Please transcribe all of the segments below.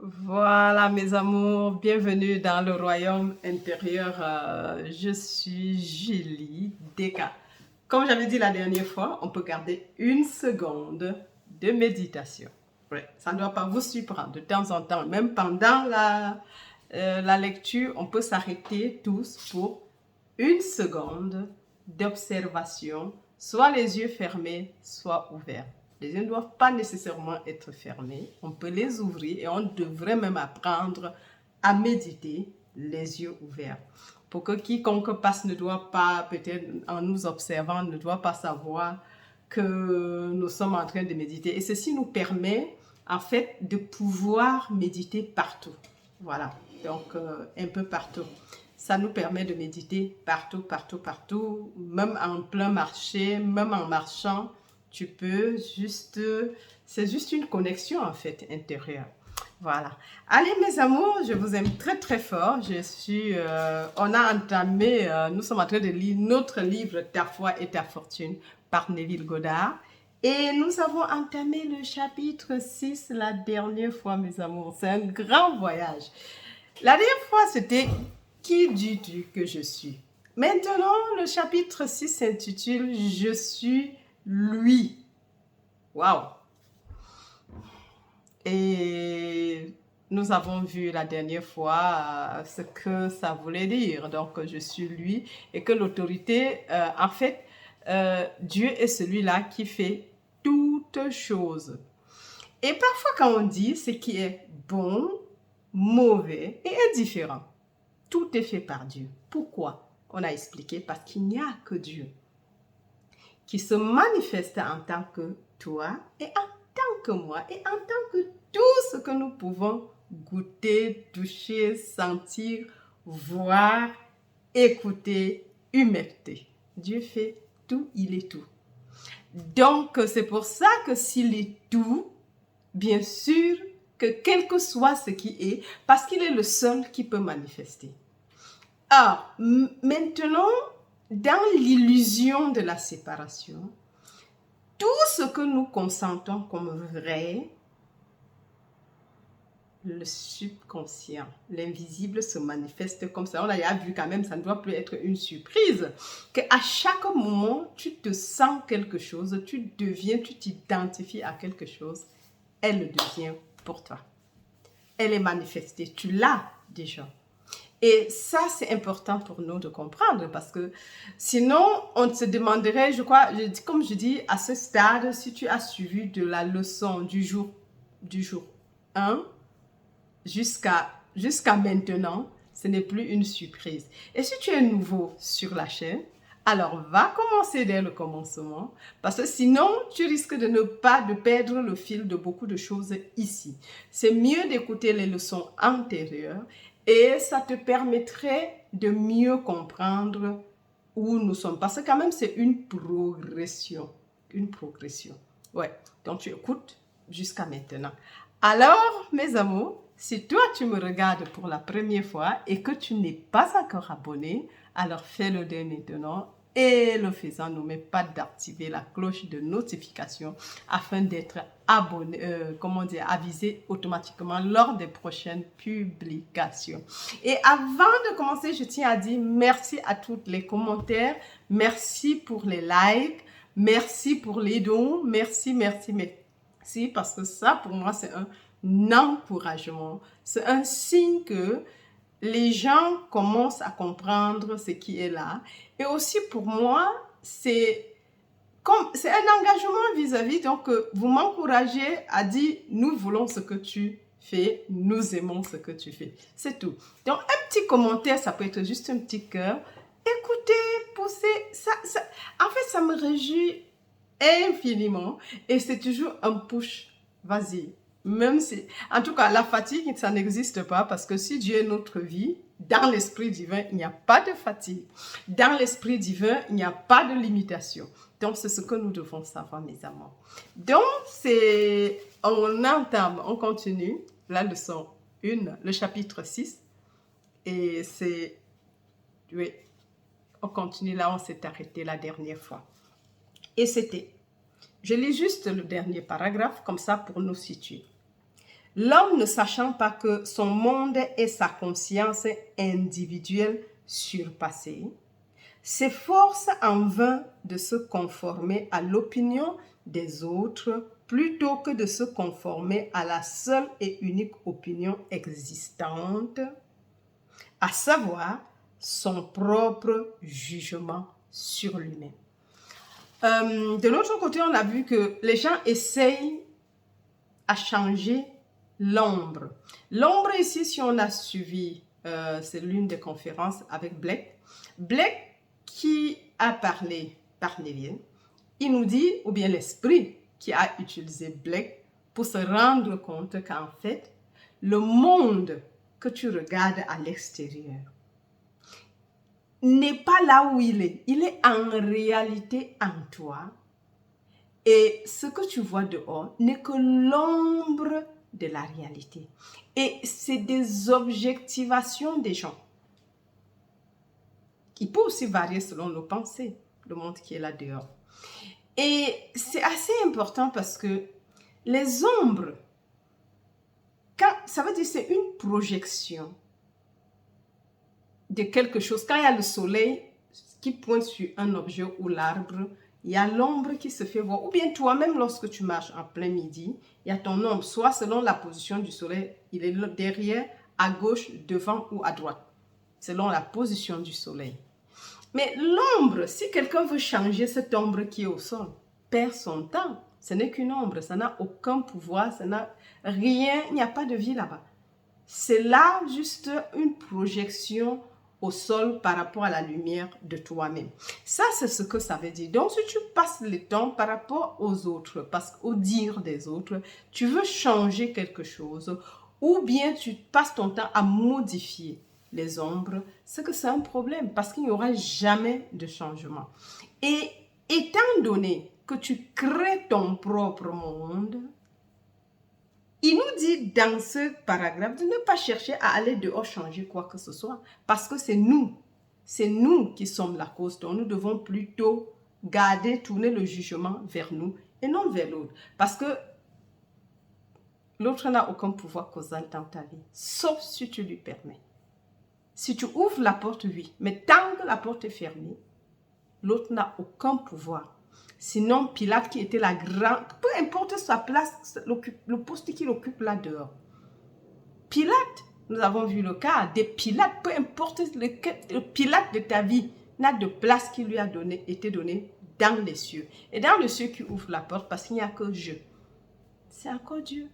Voilà mes amours, bienvenue dans le royaume intérieur. Je suis Julie Deka. Comme j'avais dit la dernière fois, on peut garder une seconde de méditation. Ouais, ça ne doit pas vous surprendre de temps en temps, même pendant la lecture, on peut s'arrêter tous pour une seconde d'observation, soit les yeux fermés, soit ouverts. Les yeux ne doivent pas nécessairement être fermés. On peut les ouvrir et on devrait même apprendre à méditer les yeux ouverts. Pour que quiconque passe ne doit pas, peut-être en nous observant, ne doit pas savoir que nous sommes en train de méditer. Et ceci nous permet en fait de pouvoir méditer partout. Voilà, donc un peu partout. Ça nous permet de méditer partout, partout, partout, même en plein marché, même en marchant, tu peux juste, c'est juste une connexion en fait intérieure. Voilà. Allez mes amours, je vous aime très très fort. On a entamé, nous sommes en train de lire notre livre Ta foi et ta fortune par Neville Goddard. Et nous avons entamé le chapitre 6 la dernière fois mes amours. C'est un grand voyage. La dernière fois c'était Qui dis-tu que je suis? Maintenant, le chapitre 6 s'intitule Je suis lui. Waouh! Et nous avons vu la dernière fois ce que ça voulait dire. Donc, je suis lui et que l'autorité, en fait, Dieu est celui-là qui fait toutes choses. Et parfois, quand on dit ce qui est bon, mauvais et indifférent, tout est fait par Dieu. Pourquoi? On a expliqué parce qu'il n'y a que Dieu qui se manifeste en tant que toi et en tant que moi et en tant que tout ce que nous pouvons goûter, toucher, sentir, voir, écouter, humecter. Dieu fait tout, il est tout. Donc, c'est pour ça que s'il est tout, bien sûr que quel que soit ce qui est, parce qu'il est le seul qui peut manifester. Ah, maintenant, dans l'illusion de la séparation, tout ce que nous consentons comme vrai, le subconscient, l'invisible se manifeste comme ça. On a déjà vu quand même, ça ne doit plus être une surprise, qu'à chaque moment, tu te sens quelque chose, tu t'identifies à quelque chose, elle devient pour toi. Elle est manifestée, tu l'as déjà. Et ça, c'est important pour nous de comprendre parce que sinon, on se demanderait, je crois, comme je dis, à ce stade, si tu as suivi de la leçon du jour 1 jusqu'à maintenant, ce n'est plus une surprise. Et si tu es nouveau sur la chaîne, alors va commencer dès le commencement parce que sinon, tu risques de perdre le fil de beaucoup de choses ici. C'est mieux d'écouter les leçons antérieures et ça te permettrait de mieux comprendre où nous sommes. Parce que quand même, c'est une progression. Une progression. Ouais. Donc, tu écoutes jusqu'à maintenant. Alors, mes amours, si toi, tu me regardes pour la première fois et que tu n'es pas encore abonné, alors fais-le dès maintenant. Et le faisant, n'oublie pas d'activer la cloche de notification afin d'être abonné, avisé automatiquement lors des prochaines publications. Et avant de commencer, je tiens à dire merci à tous les commentaires, merci pour les likes, merci pour les dons, merci, parce que ça, pour moi, c'est un encouragement. C'est un signe que les gens commencent à comprendre ce qui est là. Et aussi pour moi, c'est un engagement vis-à-vis. Donc, vous m'encouragez à dire, nous voulons ce que tu fais, nous aimons ce que tu fais. C'est tout. Donc, un petit commentaire, ça peut être juste un petit cœur. Écoutez, poussez. En fait, ça me réjouit infiniment. Et c'est toujours un push. Vas-y. Même si, en tout cas, la fatigue, ça n'existe pas parce que si Dieu est notre vie, dans l'esprit divin, il n'y a pas de fatigue. Dans l'esprit divin, il n'y a pas de limitation. Donc, c'est ce que nous devons savoir, mes amours. Donc, on continue la leçon 1, le chapitre 6. Et oui, on continue là, on s'est arrêté la dernière fois. Et c'était, je lis juste le dernier paragraphe, comme ça, pour nous situer. L'homme ne sachant pas que son monde est sa conscience individuelle surpassée, s'efforce en vain de se conformer à l'opinion des autres plutôt que de se conformer à la seule et unique opinion existante, à savoir son propre jugement sur lui-même. De l'autre côté, on a vu que les gens essayent à changer l'ombre. L'ombre ici, si on a suivi, c'est l'une des conférences avec Blake. Blake qui a parlé par Neville, il nous dit, ou bien l'esprit qui a utilisé Blake pour se rendre compte qu'en fait, le monde que tu regardes à l'extérieur n'est pas là où il est en réalité en toi. Et ce que tu vois dehors n'est que l'ombre de la réalité. Et c'est des objectivations des gens. Il peut aussi varier selon nos pensées, le monde qui est là dehors. Et c'est assez important parce que les ombres, ça veut dire c'est une projection de quelque chose. Quand il y a le soleil qui pointe sur un objet ou l'arbre, il y a l'ombre qui se fait voir. Ou bien toi-même, lorsque tu marches en plein midi, il y a ton ombre, soit selon la position du soleil, il est derrière, à gauche, devant ou à droite, selon la position du soleil. Mais l'ombre, si quelqu'un veut changer cette ombre qui est au sol, perd son temps. Ce n'est qu'une ombre, ça n'a aucun pouvoir, ça n'a rien, il n'y a pas de vie là-bas. C'est là juste une projection au sol par rapport à la lumière de toi-même. Ça, c'est ce que ça veut dire. Donc, si tu passes le temps par rapport aux autres, parce qu'au dire des autres, tu veux changer quelque chose, ou bien tu passes ton temps à modifier les ombres, c'est que c'est un problème, parce qu'il n'y aura jamais de changement. Et étant donné que tu crées ton propre monde, il nous dit dans ce paragraphe de ne pas chercher à aller dehors changer quoi que ce soit, parce que c'est nous qui sommes la cause. Donc nous devons plutôt tourner le jugement vers nous et non vers l'autre. Parce que l'autre n'a aucun pouvoir causal dans ta vie, sauf si tu lui permets. Si tu ouvres la porte, oui, mais tant que la porte est fermée, l'autre n'a aucun pouvoir. Sinon, Pilate qui était la grande, peu importe sa place, le poste qu'il occupe là dehors. Pilate, nous avons vu le cas des Pilates, peu importe le Pilate de ta vie, n'a de place qui lui a été donné dans les cieux. Et dans les cieux qui ouvre la porte parce qu'il n'y a que Dieu. C'est encore Dieu.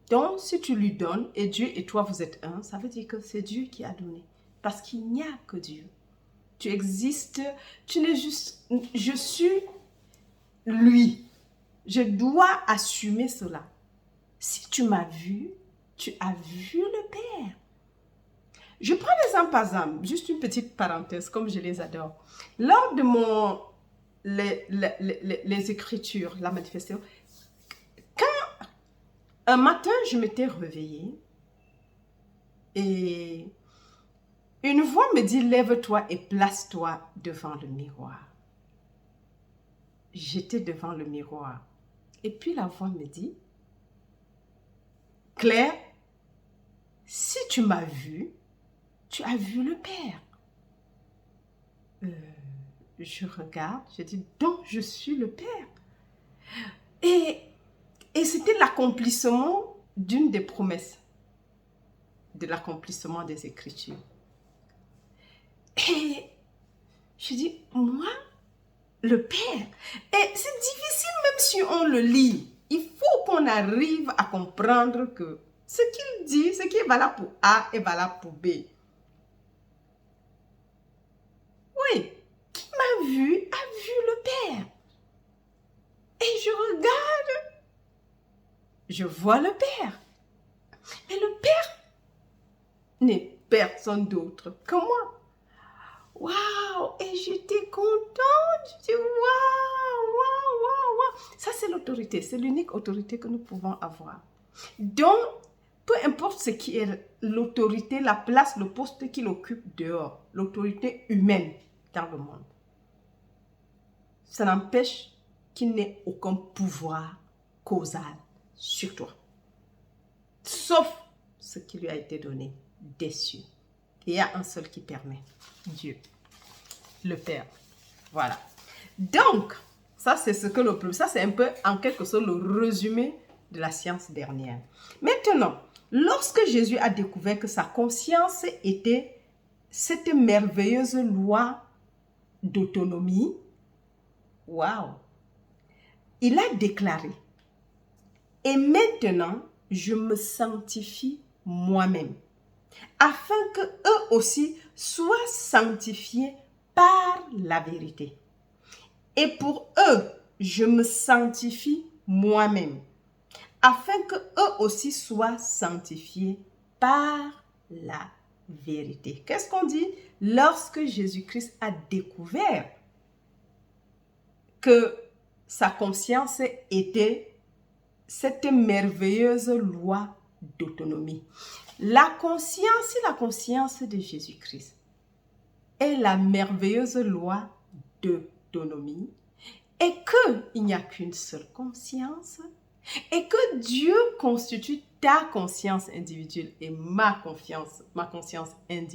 Donc, si tu lui donnes, et Dieu et toi vous êtes un, ça veut dire que c'est Dieu qui a donné. Parce qu'il n'y a que Dieu. Tu existes, tu n'es juste, je suis lui. Je dois assumer cela. Si tu m'as vu, tu as vu le Père. Je prends l'exemple par exemple, juste une petite parenthèse, comme je les adore. Lors de les écritures, la manifestation, quand un matin je m'étais réveillée et une voix me dit, lève-toi et place-toi devant le miroir. J'étais devant le miroir. Et puis la voix me dit, Claire, si tu m'as vu, tu as vu le Père. Je regarde, je dis, donc je suis le Père. Et c'était l'accomplissement d'une des promesses, de l'accomplissement des Écritures. Et je dis, moi, le Père. Et c'est difficile même si on le lit. Il faut qu'on arrive à comprendre que ce qu'il dit, ce qui est valable pour A est valable pour B. Oui, qui m'a vu a vu le Père. Et je regarde, je vois le Père. Mais le Père n'est personne d'autre que moi. Waouh! Et j'étais contente. Je dis waouh, waouh, waouh, waouh. Ça, c'est l'autorité. C'est l'unique autorité que nous pouvons avoir. Donc, peu importe ce qui est l'autorité, la place, le poste qu'il occupe dehors, l'autorité humaine dans le monde, ça n'empêche qu'il n'ait aucun pouvoir causal sur toi. sauf ce qui lui a été donné des cieux. Et il y a un seul qui permet, Dieu, le Père. Voilà. Donc, ça c'est un peu en quelque sorte le résumé de la science dernière. Maintenant, lorsque Jésus a découvert que sa conscience était cette merveilleuse loi d'autonomie, waouh, il a déclaré, et maintenant, je me sanctifie moi-même, afin que eux aussi soient sanctifiés par la vérité. Et pour eux, je me sanctifie moi-même, afin que eux aussi soient sanctifiés par la vérité. Qu'est-ce qu'on dit? Lorsque Jésus-Christ a découvert que sa conscience était cette merveilleuse loi d'autonomie. La conscience de Jésus-Christ est la merveilleuse loi d'autonomie et qu'il n'y a qu'une seule conscience et que Dieu constitue ta conscience individuelle et ma conscience individuelle.